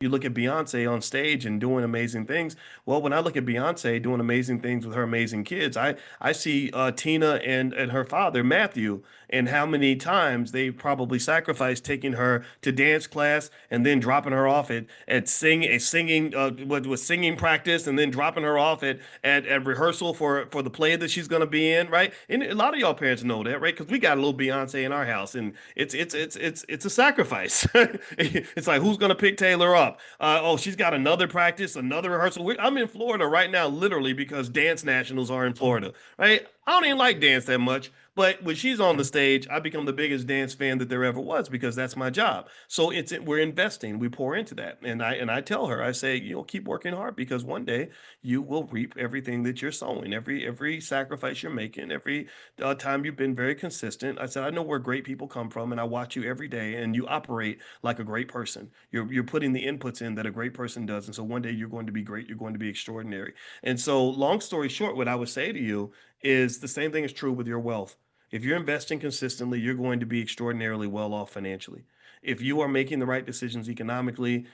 you look at Beyonce on stage and doing amazing things. Well, when I look at Beyonce doing amazing things with her amazing kids, I see Tina and her father Matthew, and how many times they probably sacrificed taking her to dance class and then dropping her off at singing what was singing practice, and then dropping her off at rehearsal for the play that she's going to be in, right? And a lot of y'all parents know that, right? Because we got a little Beyonce in our house, and it's a sacrifice. It's like, who's going to pick Taylor up? Oh, she's got another practice, another rehearsal. I'm in Florida right now, literally, because dance nationals are in Florida, right? I don't even like dance that much, but when she's on the stage, I become the biggest dance fan that there ever was, because that's my job. So we're investing, we pour into that, and I tell her, I say, keep working hard, because one day you will reap everything that you're sowing, every sacrifice you're making, every time you've been very consistent. I said, I know where great people come from, and I watch you every day, and you operate like a great person. You're putting the inputs in that a great person does, and so one day you're going to be great. You're going to be extraordinary. And so, long story short, what I would say to you is the same thing is true with your wealth. If you're investing consistently, you're going to be extraordinarily well off financially. If you are making the right decisions economically,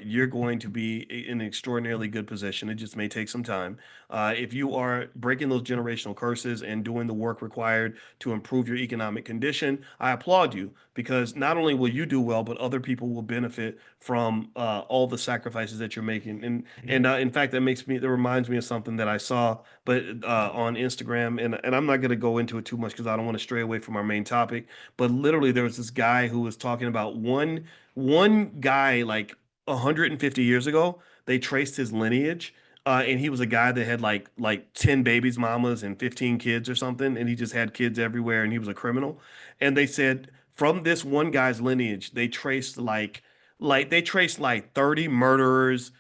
you're going to be in an extraordinarily good position. It just may take some time. If you are breaking those generational curses and doing the work required to improve your economic condition, I applaud you, because not only will you do well, but other people will benefit from all the sacrifices that you're making. And in fact, that reminds me of something that I saw, but on Instagram, and I'm not going to go into it too much because I don't want to stray away from our main topic. But literally, there was this guy who was talking about one guy like 150 years ago. They traced his lineage. And he was a guy that had like 10 babies mamas and 15 kids or something, and he just had kids everywhere, and he was a criminal. And they said from this one guy's lineage, they traced like 30 murderers,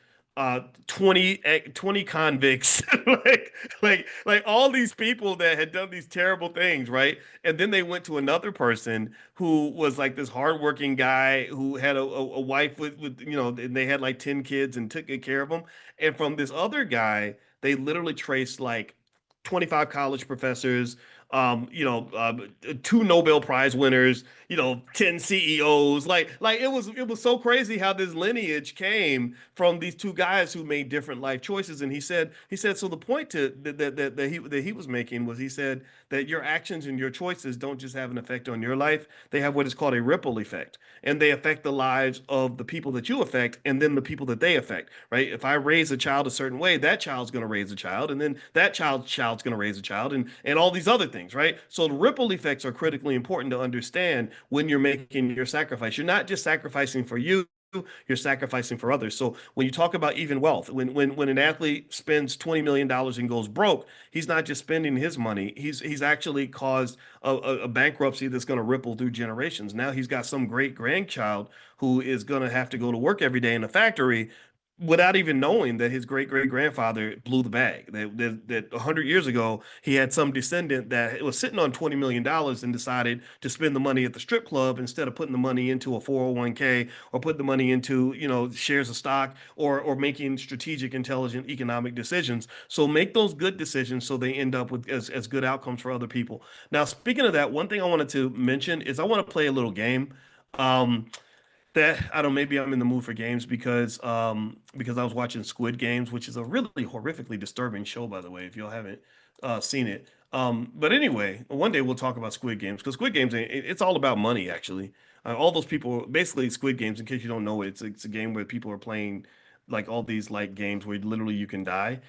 20 convicts, like all these people that had done these terrible things, right? And then they went to another person who was like this hardworking guy who had a wife with and they had like 10 kids and took good care of them. And from this other guy, they literally traced like 25 college professors, two Nobel Prize winners, 10 CEOs. It was so crazy how this lineage came from these two guys who made different life choices. And he said so the point that he was making was, he said that your actions and your choices don't just have an effect on your life, they have what is called a ripple effect, and they affect the lives of the people that you affect, and then the people that they affect, right? If I raise a child a certain way, that child's going to raise a child, and then that child's going to raise a child, and all these other things, right? So the ripple effects are critically important to understand when you're making your sacrifice. You're not just sacrificing for you, you're sacrificing for others. So when you talk about even wealth, when an athlete spends $20 million and goes broke, he's not just spending his money. He's actually caused a bankruptcy that's going to ripple through generations. Now he's got some great grandchild who is going to have to go to work every day in a factory without even knowing that his great great grandfather blew the bag. That 100 years ago he had some descendant that was sitting on $20 million and decided to spend the money at the strip club instead of putting the money into a 401k, or putting the money into shares of stock, or making strategic, intelligent economic decisions. So make those good decisions so they end up with as good outcomes for other people. Now, speaking of that, one thing I wanted to mention is I want to play a little game. Um, that I don't maybe I'm in the mood for games because I was watching Squid Games, which is a really horrifically disturbing show, by the way, if y'all haven't seen it. But anyway, one day we'll talk about Squid Games, because Squid Games it's all about money, actually. All those people, basically, Squid Games, in case you don't know it, it's a game where people are playing like all these like games where literally you can die,